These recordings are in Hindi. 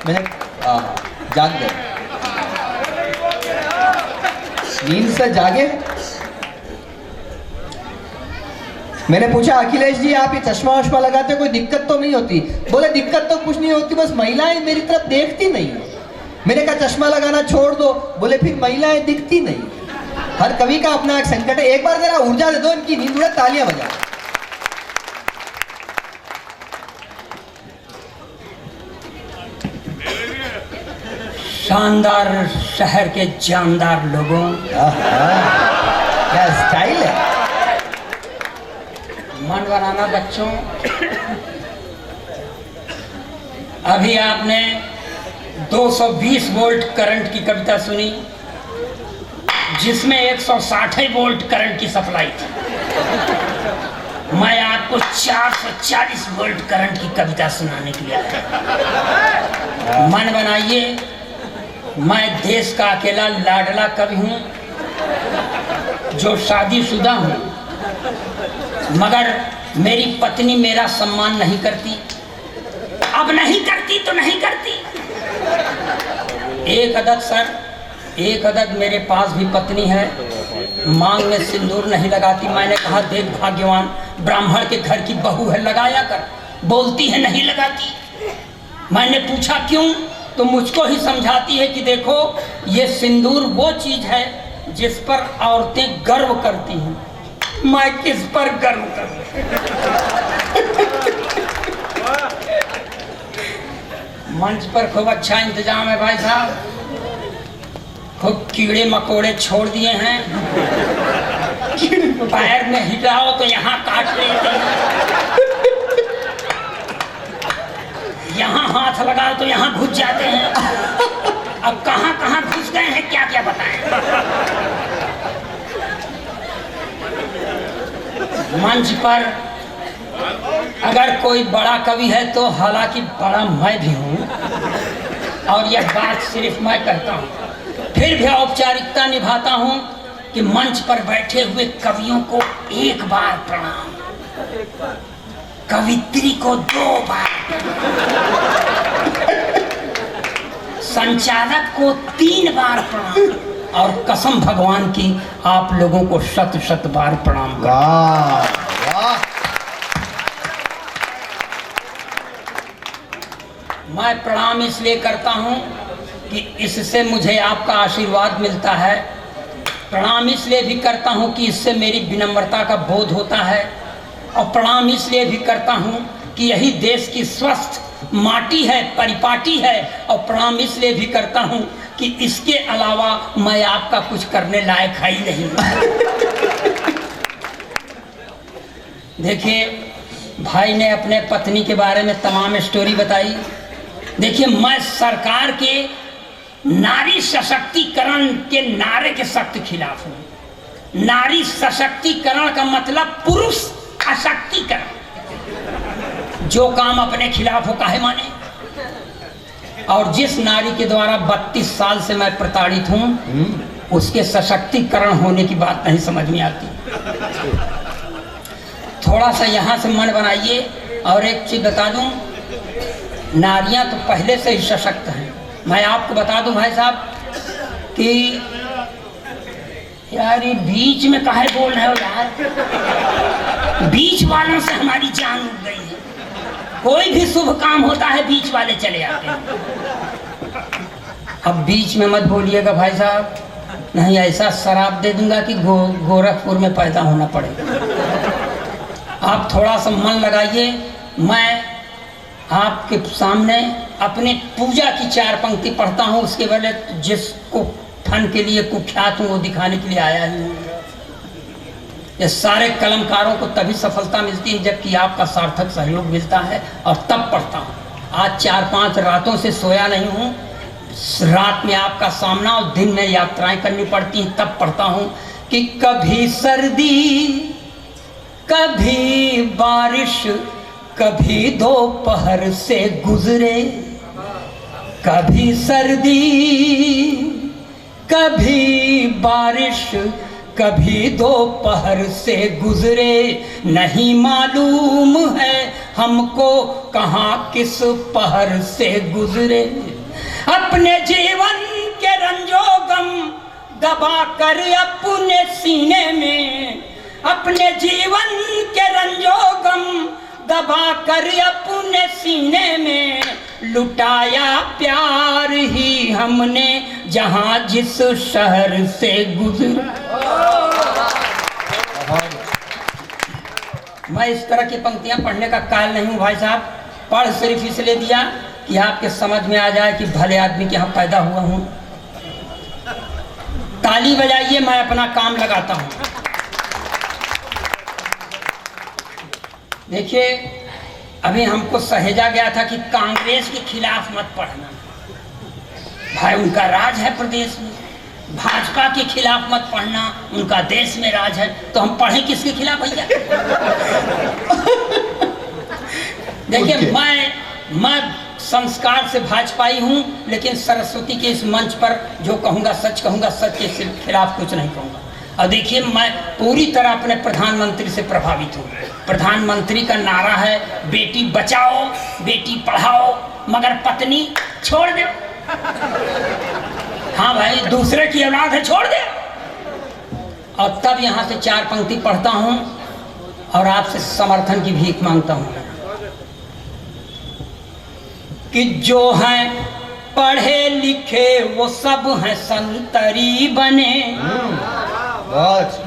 मैंने जाग गए, नींद से जागे। मैंने पूछा अखिलेश जी आप ये चश्मा वश्मा लगाते कोई दिक्कत तो नहीं होती? बोले दिक्कत तो कुछ नहीं होती, बस महिलाएं मेरी तरफ देखती नहीं। मैंने कहा चश्मा लगाना छोड़ दो। बोले फिर महिलाएं दिखती नहीं। हर कवि का अपना एक संकट है। एक बार जरा ऊर्जा दे दो, इनकी नींद उड़े, तालियां बजाओ। शानदार शहर के जानदार लोगों, क्या स्टाइल है। मन बनाना बच्चों, अभी आपने 220 वोल्ट करंट की कविता सुनी जिसमें 160 वोल्ट करंट की सप्लाई थी। मैं आपको 440 वोल्ट करंट की कविता सुनाने के लिए आया। मन बनाइए, मैं देश का अकेला लाडला कवि हूँ जो शादीशुदा हूँ, मगर मेरी पत्नी मेरा सम्मान नहीं करती। अब नहीं करती तो नहीं करती। एक अदद सर, एक अदद मेरे पास भी पत्नी है, मांग में सिंदूर नहीं लगाती। मैंने कहा देख भाग्यवान, ब्राह्मण के घर की बहू है, लगाया कर। बोलती है नहीं लगाती। मैंने पूछा क्यों, तो मुझको ही समझाती है कि देखो ये सिंदूर वो चीज है जिस पर औरतें गर्व करती हैं। मैं किस पर गर्व करूं? मंच पर खूब अच्छा इंतजाम है भाई साहब, खूब कीड़े मकोड़े छोड़ दिए हैं। पैर में हिलाओ तो यहाँ काट लेते हैं, यहाँ हाथ लगाओ तो यहाँ घुस जाते हैं। अब कहाँ कहाँ घुस गए हैं क्या क्या बताएं। मंच पर अगर कोई बड़ा कवि है तो हालांकि बड़ा मैं भी हूँ, और यह बात सिर्फ मैं करता हूँ, फिर भी औपचारिकता निभाता हूँ कि मंच पर बैठे हुए कवियों को एक बार प्रणाम, कवित्री को 2 बार, संचालक को 3 बार प्रणाम, और कसम भगवान की आप लोगों को 100 बार प्रणाम। वाह वाह। मैं प्रणाम इसलिए करता हूं कि इससे मुझे आपका आशीर्वाद मिलता है। प्रणाम इसलिए भी करता हूं कि इससे मेरी विनम्रता का बोध होता है, और प्रणाम इसलिए भी करता हूं कि यही देश की स्वस्थ माटी है, परिपाटी है, और प्रणाम इसलिए भी करता हूं कि इसके अलावा मैं आपका कुछ करने लायक है ही नहीं। देखिए भाई ने अपने पत्नी के बारे में तमाम स्टोरी बताई। देखिए मैं सरकार के नारी सशक्तिकरण के नारे के सख्त खिलाफ हूँ। नारी सशक्तिकरण का मतलब पुरुष अशक्तिकरण। जो काम अपने खिलाफ हो काहे माने। और जिस नारी के द्वारा 32 साल से मैं प्रताड़ित हूँ उसके सशक्तिकरण होने की बात नहीं समझ में आती। थोड़ा सा यहाँ से मन बनाइए। और एक चीज बता दूं, नारियां तो पहले से ही सशक्त हैं। मैं आपको बता दूं भाई साहब कि यार ये बीच में काहे बोल रहे हो यार, बीच वालों से हमारी जान उड़ गई है। कोई भी शुभ काम होता है बीच वाले चले आते हैं। अब बीच में मत बोलिएगा भाई साहब, नहीं ऐसा शराब दे दूंगा कि गोरखपुर में पैदा होना पड़ेगा। आप थोड़ा सा मन लगाइए। मैं आपके सामने अपने पूजा की 4 पंक्ति पढ़ता हूँ, उसके बदले जिसको फन के लिए कुख्यात हूँ वो दिखाने के लिए आया ही हूँ। ये सारे कलमकारों को तभी सफलता मिलती है जबकि आपका सार्थक सहयोग मिलता है, और तब पढ़ता हूँ। आज 4-5 रातों से सोया नहीं हूँ। रात में आपका सामना और दिन में यात्राएं करनी पड़ती हैं, तब पढ़ता हूँ कि कभी सर्दी, कभी बारिश, कभी दोपहर से गुजरे, कभी सर्दी, कभी बारिश, कभी दोपहर से गुजरे, नहीं मालूम है हमको कहाँ किस पहर से गुजरे। अपने जीवन के रंजो गम दबा कर अपने सीने में, अपने जीवन के रंजो गम दबा कर अपने सीने में, लुटाया प्यार ही हमने जहां जिस शहर से गुजर। मैं इस तरह की पंक्तियां पढ़ने का कायल नहीं हूं भाई साहब, पढ़ सिर्फ इसलिए दिया कि आपके समझ में आ जाए कि भले आदमी के यहाँ पैदा हुआ हूं। ताली बजाइए, मैं अपना काम लगाता हूं। देखिए, अभी हमको सहेजा गया था कि कांग्रेस के खिलाफ मत पढ़ना, भाई उनका राज है प्रदेश में। भाजपा के खिलाफ मत पढ़ना, उनका देश में राज है। तो हम पढ़ें किसके खिलाफ भैया? देखिए, मैं संस्कार से भाजपाई हूं, लेकिन सरस्वती के इस मंच पर जो कहूंगा सच कहूंगा, सच के खिलाफ कुछ नहीं कहूंगा। और देखिए, मैं पूरी तरह अपने प्रधानमंत्री से प्रभावित हूँ। प्रधानमंत्री का नारा है बेटी बचाओ बेटी पढ़ाओ मगर पत्नी छोड़ दे। हाँ भाई, दूसरे की औलाद है, छोड़ दे। और तब यहाँ से 4 पंक्ति पढ़ता हूँ और आपसे समर्थन की भीख मांगता हूँ कि जो हैं पढ़े लिखे वो सब हैं संतरी बने,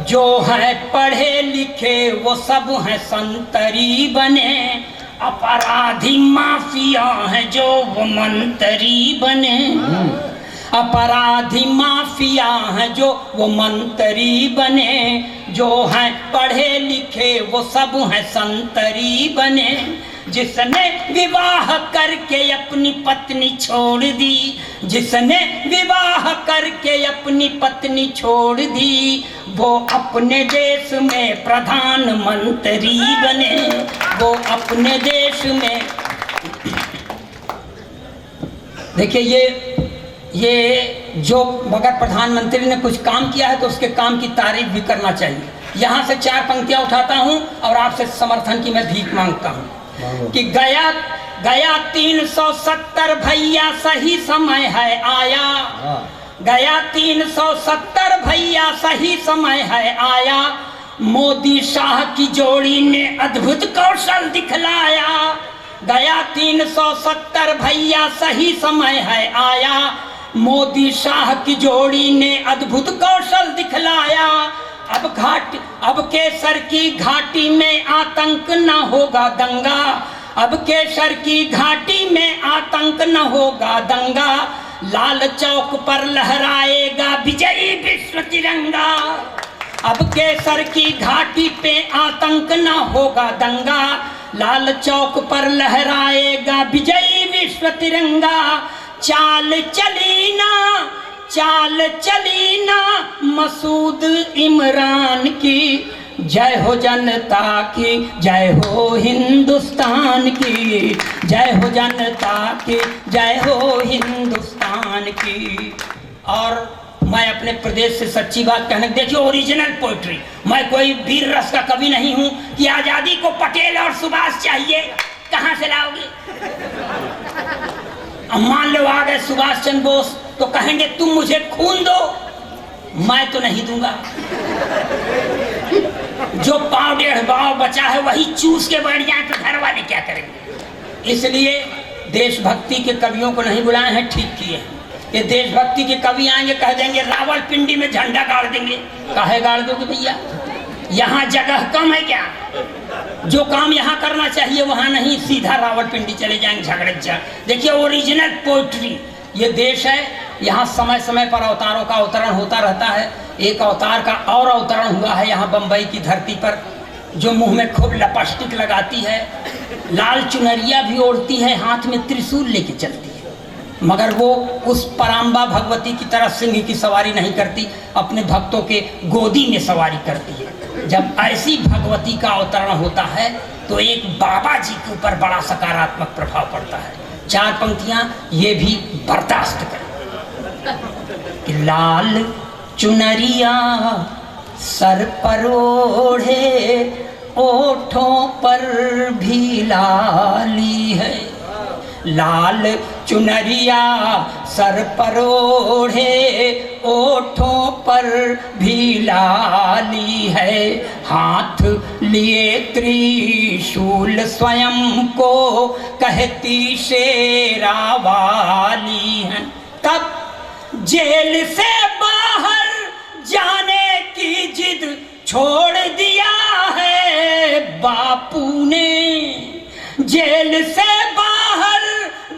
जो है पढ़े लिखे वो सब हैं संतरी बने, अपराधी माफिया हैं जो वो मंतरी बने, अपराधी माफिया हैं जो वो मंतरी बने, जो हैं पढ़े लिखे वो सब हैं संतरी बने, जिसने विवाह करके अपनी पत्नी छोड़ दी, जिसने विवाह करके अपनी पत्नी छोड़ दी, वो अपने देश में प्रधानमंत्री बने, वो अपने देश में। देखिए, ये जो मगर प्रधानमंत्री ने कुछ काम किया है तो उसके काम की तारीफ भी करना चाहिए। यहाँ से 4 पंक्तियां उठाता हूँ और आपसे समर्थन की मैं भीख मांगता हूँ कि गया 370 भैया सही समय है आया, गया 370 भैया सही समय है आया, मोदी शाह की जोड़ी ने अद्भुत कौशल दिखलाया, गया 370 भैया सही समय है आया, मोदी शाह की जोड़ी ने अद्भुत कौशल दिखलाया, अब केसर की घाटी में आतंक न होगा दंगा, अब केसर की घाटी में आतंक न होगा दंगा, लाल चौक पर लहराएगा विजयी विश्व तिरंगा, अब केसर की घाटी पे आतंक न होगा दंगा, लाल चौक पर लहराएगा विजयी विश्व तिरंगा, चाल चली ना मसूद इमरान की, जय हो जनता की, जय हो हिंदुस्तान की, जय हो जनता की, जय हो हिंदुस्तान की। और मैं अपने प्रदेश से सच्ची बात कहने, देखिए ओरिजिनल पोइट्री, मैं कोई वीर रस का कवि नहीं हूं कि आजादी को पटेल और सुभाष चाहिए, कहां से लाओगे? अब मान लो आ गए सुभाष चंद्र बोस तो कहेंगे तुम मुझे खून दो, मैं तो नहीं दूंगा। जो पाव 1.5 पाव बचा है वही चूस के बैठ जाए तो घर वाले क्या करेंगे? इसलिए देशभक्ति के कवियों को नहीं बुलाए हैं, ठीक किए हैं। ये देशभक्ति के कवि आएंगे कह देंगे रावलपिंडी में झंडा गाड़ देंगे, काहे गाड़ दोगे भैया? यहाँ जगह कम है क्या? जो काम यहाँ करना चाहिए वहाँ नहीं, सीधा रावलपिंडी चले जाएंगे झगड़े। देखिए ओरिजिनल पोइट्री, ये देश है, यहाँ समय समय पर अवतारों का अवतरण होता रहता है। एक अवतार का और अवतरण हुआ है यहाँ बम्बई की धरती पर, जो मुंह में खूब लिपस्टिक लगाती है, लाल चुनरिया भी ओढ़ती है, हाथ में त्रिशूल लेके चलती है, मगर वो उस पराम्बा भगवती की तरह सिंह की सवारी नहीं करती, अपने भक्तों के गोदी में सवारी करती है। जब ऐसी भगवती का अवतरण होता है तो एक बाबा जी के ऊपर बड़ा सकारात्मक प्रभाव पड़ता है। 4 पंक्तियां ये भी बर्दाश्त करें कि लाल चुनरिया सर पर ओढ़े, ओठों पर भी लाली है, लाल चुनरिया सर पर ओढ़े, ओठों पर भी लाली है, हाथ लिए त्रिशूल स्वयं को कहती शेरा वाली है। तब जेल से बाहर जाने की जिद छोड़ दिया है बापू ने, जेल से बाहर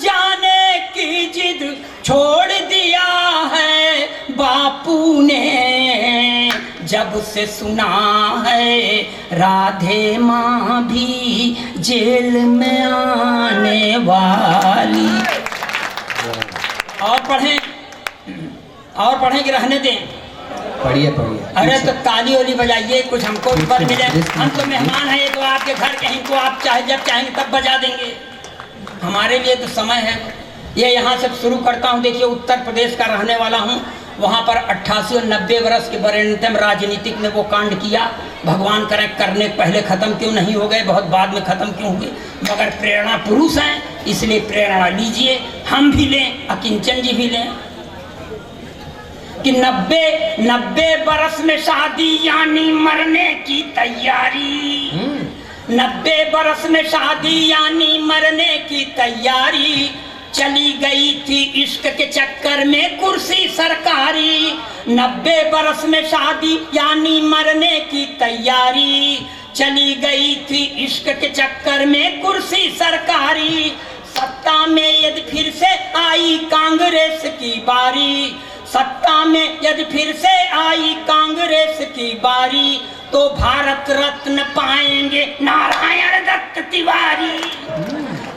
जाने की जिद छोड़ दिया है बापू ने। जब से सुना है राधे माँ भी जेल में आने वाली। और पढ़ें कि रहने दें? पढ़िए पढ़िए। अरे तो ताली वाली बजाइए, कुछ हमको भी बर मिले। हम तो मेहमान हैं, तो आपके घर के हैं, तो आप चाहे जब चाहेंगे तब बजा देंगे। हमारे लिए तो समय है। ये यहाँ से शुरू करता हूँ। देखिए, उत्तर प्रदेश का रहने वाला हूँ। वहाँ पर 88 और 90 वर्ष के वरेण्यतम राजनीतिक ने वो कांड किया। भगवान करें करने पहले ख़त्म क्यों नहीं हो गए, बहुत बाद में ख़त्म क्यों हुए। मगर प्रेरणा पुरुष हैं, इसलिए प्रेरणा लीजिए, हम भी लें, अकिंचन जी भी लें। कि 90 बरस में शादी यानी मरने की तैयारी, 90 बरस में शादी यानी मरने की तैयारी, चली गई थी इश्क के चक्कर में कुर्सी सरकारी। 90 बरस में शादी यानी मरने की तैयारी, चली गई थी इश्क के चक्कर में कुर्सी सरकारी। सत्ता में यदि फिर से आई कांग्रेस की बारी, सत्ता में यदि फिर से आई कांग्रेस की बारी, तो भारत रत्न पाएंगे नारायण दत्त तिवारी।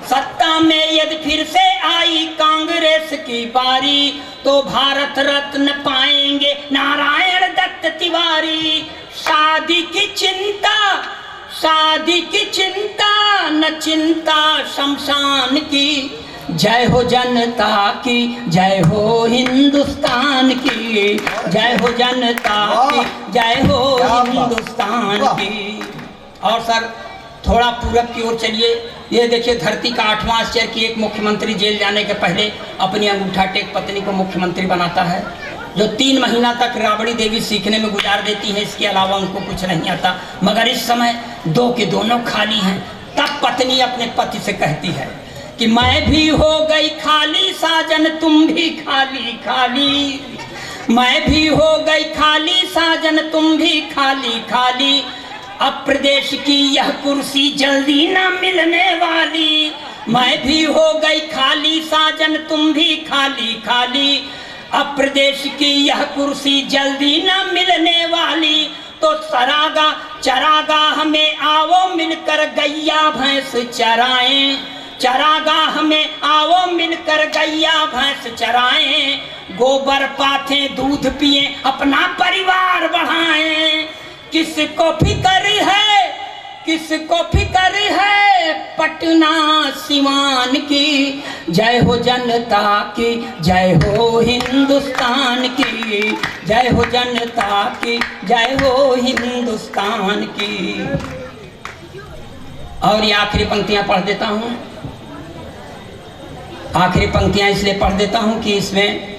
सत्ता में यदि फिर से आई कांग्रेस की बारी, तो भारत रत्न पाएंगे नारायण दत्त तिवारी। शादी की चिंता, शादी की चिंता न चिंता शमशान की, जय हो जनता की, जय हो हिंदुस्तान की, जय हो जनता की, जय हो हिंदुस्तान की। और सर थोड़ा पूरब की ओर चलिए। ये देखिए, धरती का 8वां आश्चर्य कि एक मुख्यमंत्री जेल जाने के पहले अपनी अंगूठा टेक पत्नी को मुख्यमंत्री बनाता है, जो 3 महीना तक राबड़ी देवी सीखने में गुजार देती है। इसके अलावा उनको कुछ नहीं आता। मगर इस समय 2 के दोनों खाली हैं। तब पत्नी अपने पति से कहती है कि मैं भी हो गई खाली साजन, तुम भी खाली खाली, मैं भी हो गई खाली साजन, तुम भी खाली खाली, अब प्रदेश की यह कुर्सी जल्दी ना मिलने वाली। मैं भी हो गई खाली साजन, तुम भी खाली खाली, अब प्रदेश की यह कुर्सी जल्दी ना मिलने वाली। तो सरागा चरागाह में आओ मिलकर गैया भैंस चराएं, चरागाह में आओ मिलकर गैया भैंस चराएं, गोबर पाथे दूध पिए अपना परिवार बढ़ाएं। किसको फिक्र है, किसको फिक्र है पटना सिवान की, जय हो जनता की, जय हो हिंदुस्तान की, जय हो जनता की, जय हो हिंदुस्तान की। और ये आखिरी पंक्तियां पढ़ देता हूं। आखिरी पंक्तियां इसलिए पढ़ देता हूं कि इसमें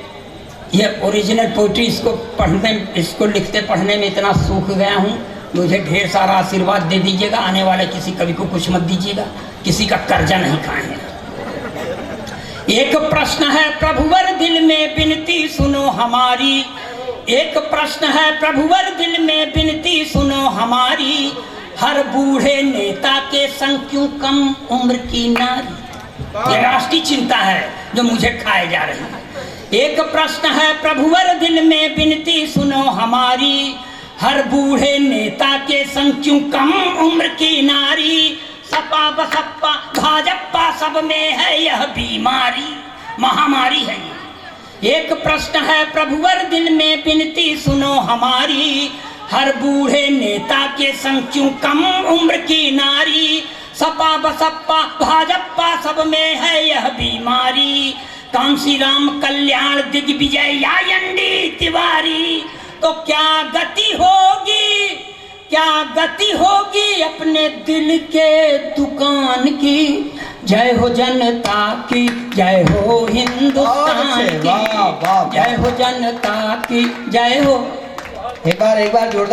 ये ओरिजिनल पोइट्री, इसको लिखते पढ़ने में इतना सूख गया हूँ। मुझे ढेर सारा आशीर्वाद दे दीजिएगा। आने वाले किसी कवि को कुछ मत दीजिएगा, किसी का कर्जा नहीं खाएंगे। एक प्रश्न है प्रभुवर दिल में बिनती सुनो हमारी, एक प्रश्न है प्रभुवर दिल में बिनती सुनो हमारी, हर बूढ़े नेता के संग क्यों कम उम्र की नारी। ये राष्ट्रीय चिंता है जो मुझे खाए जा रही है। एक प्रश्न है प्रभुवर दिल में बिनती सुनो हमारी, हर बूढ़े नेता के संग क्यों कम उम्र की नारी। सपा बसपा भाजपा सब में है यह बीमारी, महामारी है ये। एक प्रश्न है प्रभुवर दिल में बिनती सुनो हमारी, हर बूढ़े नेता के संग क्यों कम उम्र की नारी। सपा बसपा भाजपा सब में है यह बीमारी, कांसी राम कल्याण दिग्विजय या एनडी तिवारी। तो क्या गति होगी, क्या गति होगी अपने दिल के दुकान की, जय हो जनता की, जय हो हिंदुस्तान की, वाह, वाह, वाह। जय हो जनता की, जय हो। एक बार जोरदार